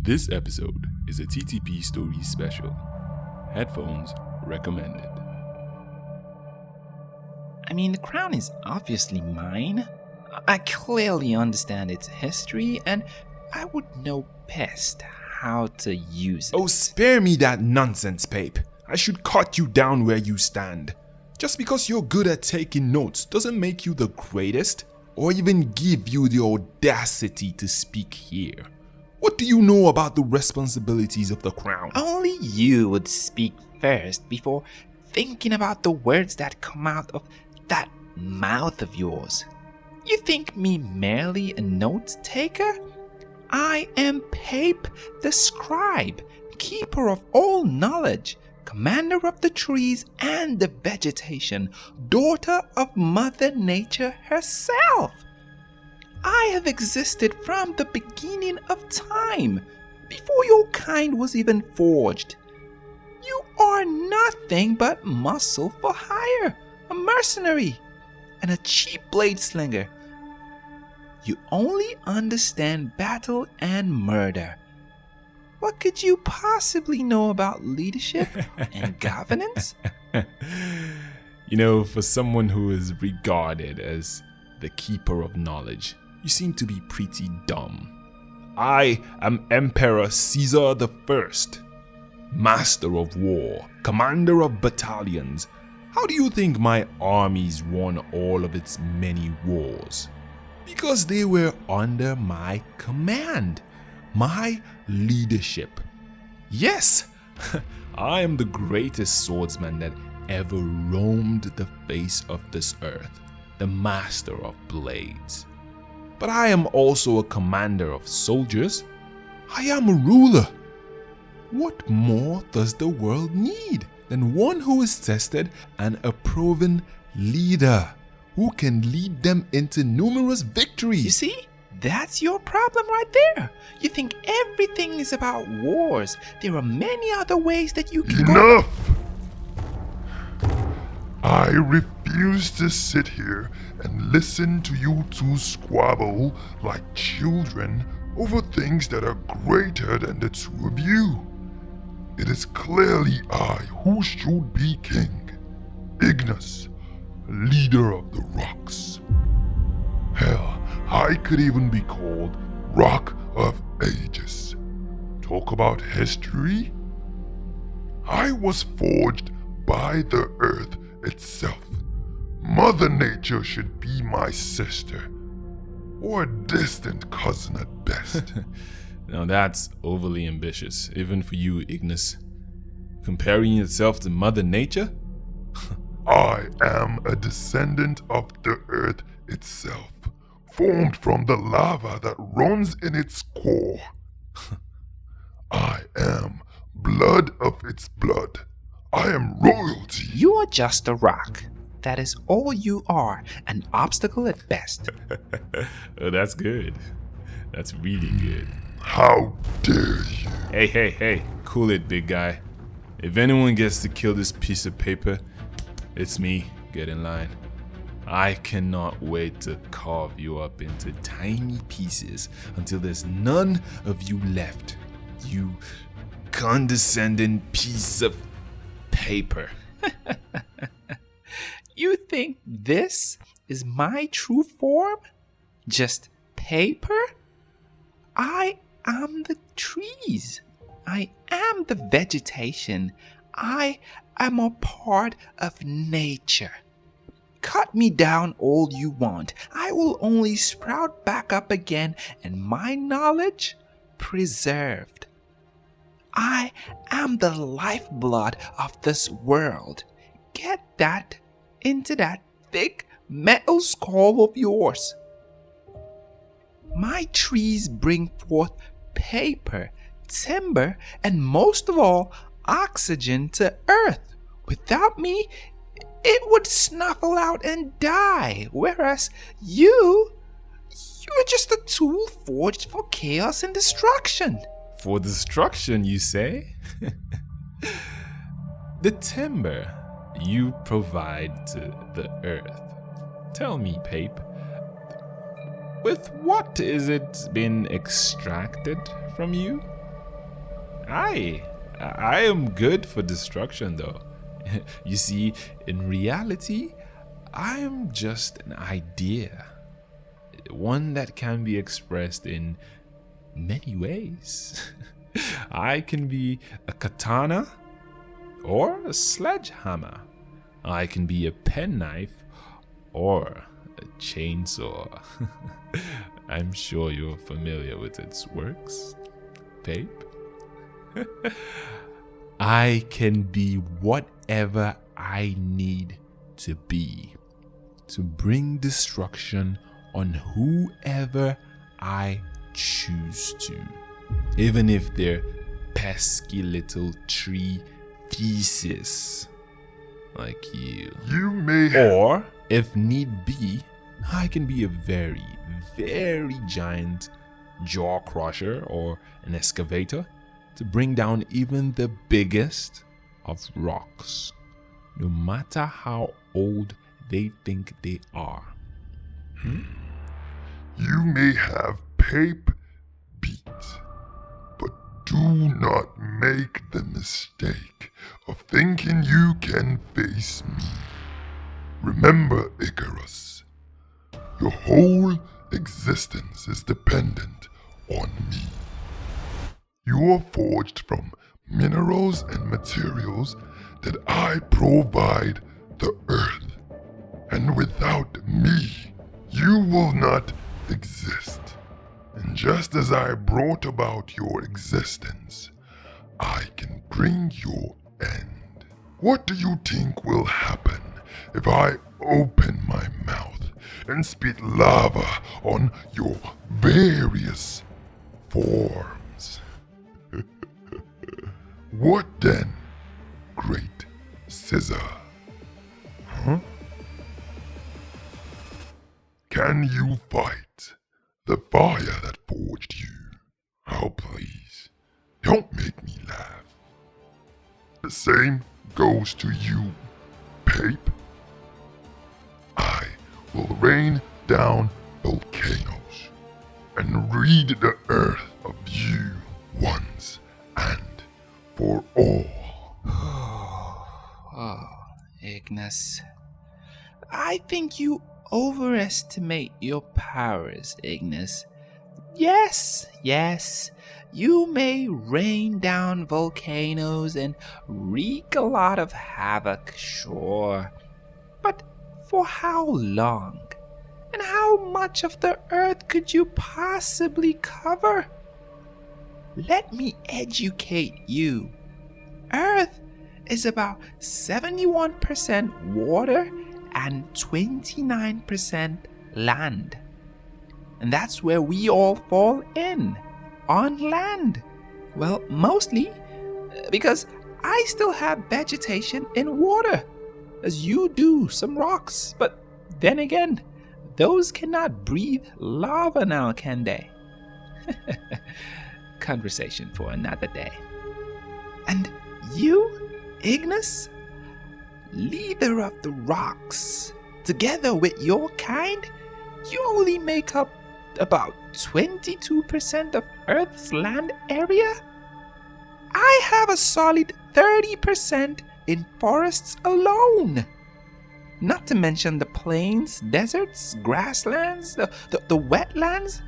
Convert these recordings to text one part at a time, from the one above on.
This episode is a TTP Stories special. Headphones recommended. I mean, the crown is obviously mine. I clearly understand its history, and I would know best how to use it. Oh, spare me that nonsense, Pape. I should cut you down where you stand. Just because you're good at taking notes doesn't make you the greatest, or even give you the audacity to speak here. What do you know about the responsibilities of the crown? Only you would speak first before thinking about the words that come out of that mouth of yours. You think me merely a note taker? I am Pape the scribe, keeper of all knowledge, commander of the trees and the vegetation, daughter of Mother Nature herself. I have existed from the beginning of time, before your kind was even forged. You are nothing but muscle for hire, a mercenary, and a cheap blade slinger. You only understand battle and murder. What could you possibly know about leadership and governance? You know, for someone who is regarded as the keeper of knowledge, you seem to be pretty dumb. I am Emperor Cezor the First, Master of War, Commander of Battalions. How do you think my armies won all of its many wars? Because they were under my command, my leadership. Yes, I am the greatest swordsman that ever roamed the face of this earth, the master of blades. But I am also a commander of soldiers. I am a ruler. What more does the world need than one who is tested and a proven leader who can lead them into numerous victories? You see, that's your problem right there. You think everything is about wars. There are many other ways that you can Enough! I refuse to sit here and listen to you two squabble like children over things that are greater than the two of you. It is clearly I who should be king. Ignus, leader of the rocks. Hell, I could even be called Rock of Ages. Talk about history? I was forged by the earth itself. Mother Nature should be my sister, or a distant cousin at best. Now that's overly ambitious, even for you, Ignus. Comparing yourself to Mother Nature? I am a descendant of the earth itself, formed from the lava that runs in its core. I am blood of its blood. I am royalty. You are just a rock. That is all you are, an obstacle at best. Oh, that's good. That's really good. How dare you? Hey, cool it, big guy. If anyone gets to kill this piece of paper, it's me. Get in line. I cannot wait to carve you up into tiny pieces until there's none of you left. You condescending piece of paper. You think this is my true form? Just paper? I am the trees. I am the vegetation. I am a part of nature. Cut me down all you want. I will only sprout back up again and my knowledge preserved. I am the lifeblood of this world. Get that into that thick metal skull of yours. My trees bring forth paper, timber, and most of all, oxygen to earth. Without me, it would snuffle out and die, whereas you're just a tool forged for chaos and destruction. For destruction, you say? The timber you provide to the earth. Tell me, Pape, with what is it been extracted from you? I am good for destruction, though. You see, in reality, I am just an idea. One that can be expressed in many ways. I can be a katana or a sledgehammer. I can be a penknife or a chainsaw. I'm sure you're familiar with its works, Pape. I can be whatever I need to be to bring destruction on whoever I choose to, even if they're pesky little tree feces like you. You may have. Or, if need be, I can be a very, very giant jaw crusher or an excavator to bring down even the biggest of rocks, no matter how old they think they are. You may have Pape beat, but do not make the mistake of thinking you can face me. Remember, Icarus, your whole existence is dependent on me. You are forged from minerals and materials that I provide the earth, and without me, you will not exist. And just as I brought about your existence, I can bring your end. What do you think will happen if I open my mouth and spit lava on your various forms? What then, great Cezor? Huh? Can you fight the fire that forged you? Oh, please, don't make me laugh. The same goes to you, Pape. I will rain down volcanoes and rid the earth of you once and for all. Oh, Ignus. I think you overestimate your powers, Ignus. Yes, you may rain down volcanoes and wreak a lot of havoc, sure. But for how long? And how much of the earth could you possibly cover? Let me educate you. Earth is about 71% water and 29% land. And that's where we all fall in, on land. Well, mostly because I still have vegetation in water, as you do some rocks. But then again, those cannot breathe lava now, can they? Conversation for another day. And you, Ignus, leader of the rocks, together with your kind, you only make up about 22% of Earth's land area? I have a solid 30% in forests alone. Not to mention the plains, deserts, grasslands, the wetlands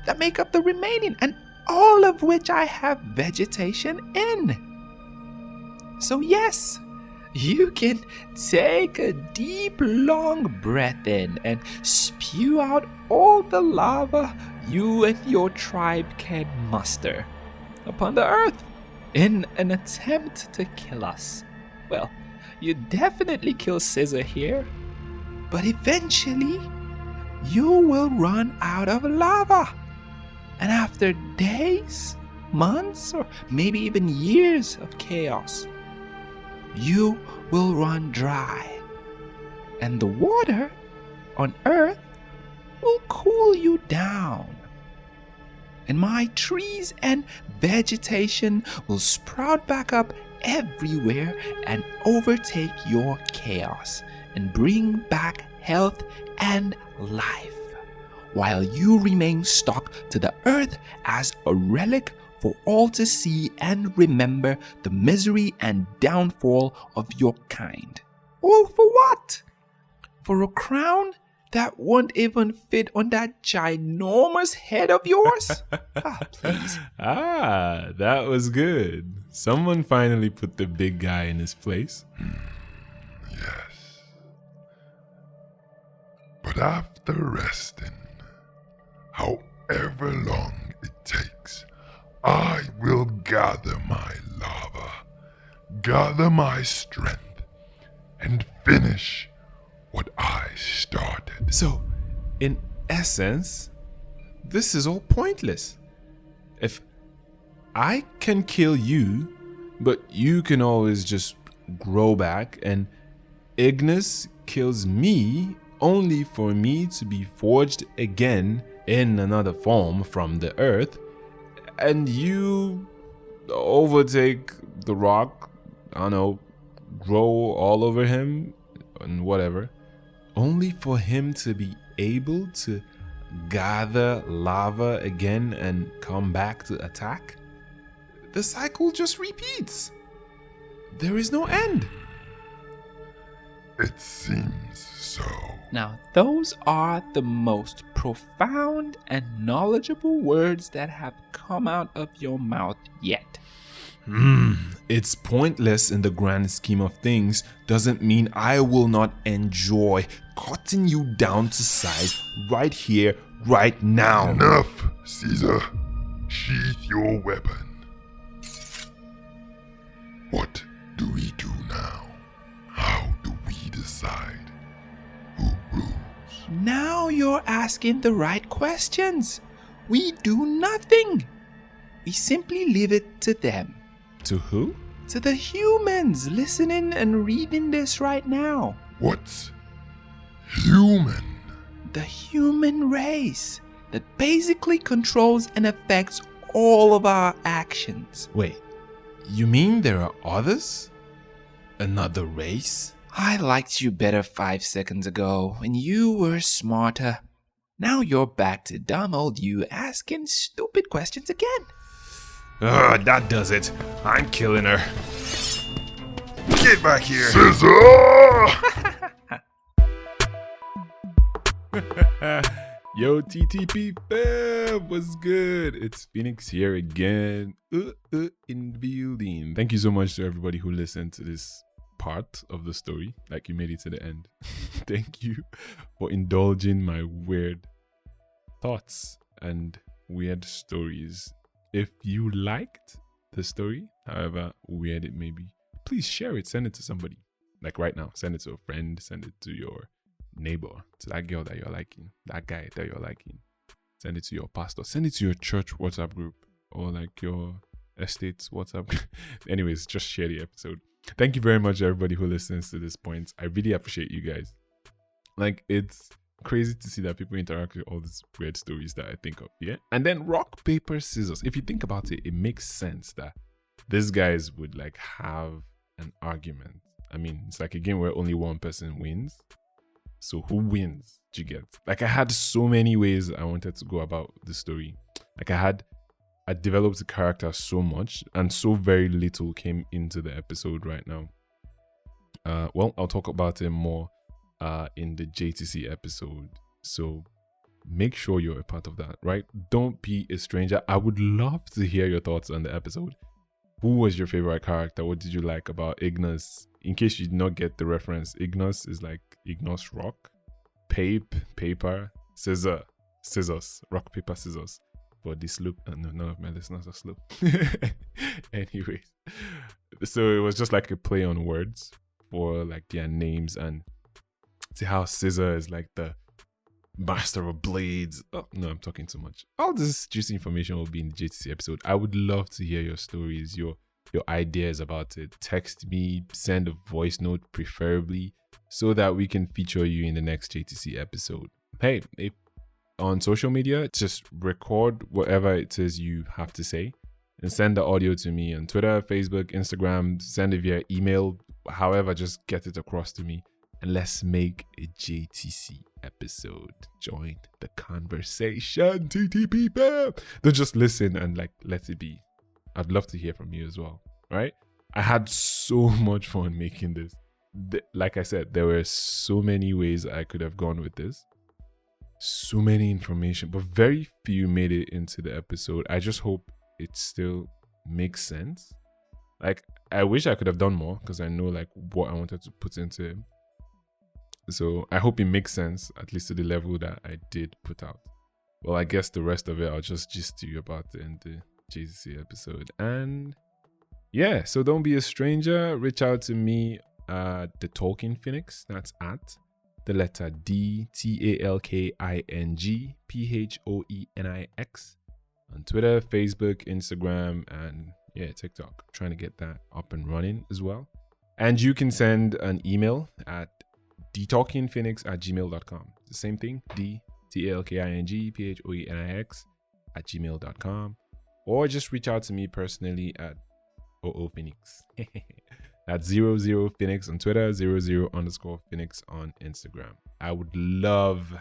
that make up the remaining, and all of which I have vegetation in. So yes, you can take a deep, long breath in and spew out all the lava you and your tribe can muster upon the earth in an attempt to kill us. Well, you definitely kill Cezor here, but eventually you will run out of lava. And after days, months, or maybe even years of chaos, you will run dry, and the water on Earth will cool you down. And my trees and vegetation will sprout back up everywhere and overtake your chaos and bring back health and life, while you remain stuck to the earth as a relic for all to see and remember the misery and downfall of your kind. All for what? For a crown that won't even fit on that ginormous head of yours? Please. That was good. Someone finally put the big guy in his place. Yes. But after resting, however long it takes, I will gather my lava, gather my strength, and finish what I started. So, in essence, this is all pointless. If I can kill you, but you can always just grow back, and Ignus kills me only for me to be forged again in another form from the earth, and you overtake the rock, I don't know, grow all over him and whatever, only for him to be able to gather lava again and come back to attack? The cycle just repeats. There is no end. It seems so. Now, those are the most profound and knowledgeable words that have come out of your mouth yet. It's pointless in the grand scheme of things doesn't mean I will not enjoy cutting you down to size right here, right now. Enough, Cezor. Sheath your weapon. What do we do now? How do we decide who rules? Now you're asking the right questions. We do nothing. We simply leave it to them. To who? To the humans listening and reading this right now. What's human? The human race that basically controls and affects all of our actions. Wait, you mean there are others? Another race? I liked you better 5 seconds ago when you were smarter. Now you're back to dumb old you asking stupid questions again. That does it. I'm killing her. Get back here! Cezor! Yo, TTP fam, what's good? It's Phoenix here again, in building. Thank you so much to everybody who listened to this part of the story, like you made it to the end. Thank you for indulging my weird thoughts and weird stories. If you liked the story, however weird it may be, please share it, send it to somebody. Like right now, send it to a friend, send it to your neighbor, to that girl that you're liking, that guy that you're liking. Send it to your pastor, send it to your church WhatsApp group, or like your estate's WhatsApp group. Anyways, just share the episode. Thank you very much, everybody who listens to this point. I really appreciate you guys. Like, it's crazy to see that people interact with all these weird stories that I think of, yeah? And then rock, paper, scissors. If you think about it, it makes sense that these guys would like have an argument. I mean, it's like a game where only one person wins. So who wins? Do you get? Like, I had so many ways I wanted to go about the story. Like, I developed the character so much, and so very little came into the episode right now. Well, I'll talk about it more in the JTC episode. So make sure you're a part of that, right? Don't be a stranger. I would love to hear your thoughts on the episode. Who was your favorite character? What did you like about Ignus? In case you did not get the reference, Ignus is like Ignus rock, Pape, paper, Cezor, scissors, rock, paper, scissors. But this loop, no, none of my listeners are slow. Anyways, so it was just like a play on words for like their names, and see how Cezor is like the master of blades. Oh no, I'm talking too much. All this juicy information will be in the JTC episode. I would love to hear your stories, your ideas about it. Text me, send a voice note preferably, so that we can feature you in the next JTC episode. Hey, if on social media, just record whatever it is you have to say and send the audio to me on Twitter, Facebook, Instagram, send it via email. However, just get it across to me and let's make a JTC episode. Join the conversation, TTP. Don't just listen and like let it be. I'd love to hear from you as well, right? I had so much fun making this. Like I said, there were so many ways I could have gone with this. So many information, but very few made it into the episode. I just hope it still makes sense. Like, I wish I could have done more because I know like what I wanted to put into it. So I hope it makes sense, at least to the level that I did put out. Well, I guess the rest of it I'll just gist to you about in the JCC episode. And yeah, so don't be a stranger. Reach out to me at the Talking Phoenix. That's at the letter DTALKINGPHOENIX on Twitter, Facebook, Instagram, and yeah, TikTok. I'm trying to get that up and running as well. And you can send an email at dtalkingphoenix@gmail.com. The same thing, DTALKINGPHOENIX@gmail.com. Or just reach out to me personally at oophoenix. That's 00phoenix on Twitter, 00_Phoenix on Instagram. I would love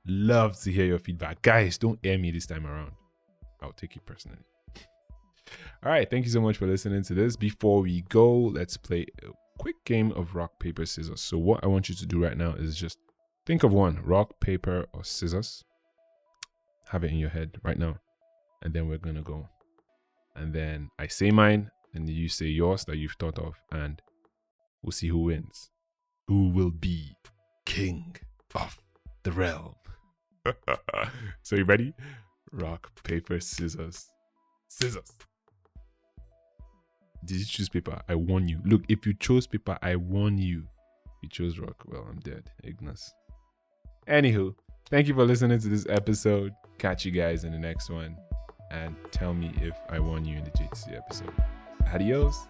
to hear your feedback. Guys, don't air me this time around. I'll take it personally. All right, thank you so much for listening to this. Before we go, let's play a quick game of rock, paper, scissors. So what I want you to do right now is just think of one, rock, paper, or scissors. Have it in your head right now. And then we're going to go. And then I say mine, and you say yours that you've thought of, and we'll see who wins. Who will be king of the realm? So you ready? Rock, paper, scissors. Scissors. Did you choose paper? I warn you. Look, if you chose paper, I warn you. If you chose rock, well, I'm dead. Ignus. Anywho, thank you for listening to this episode. Catch you guys in the next one. And tell me if I won you in the JTC episode. Adios.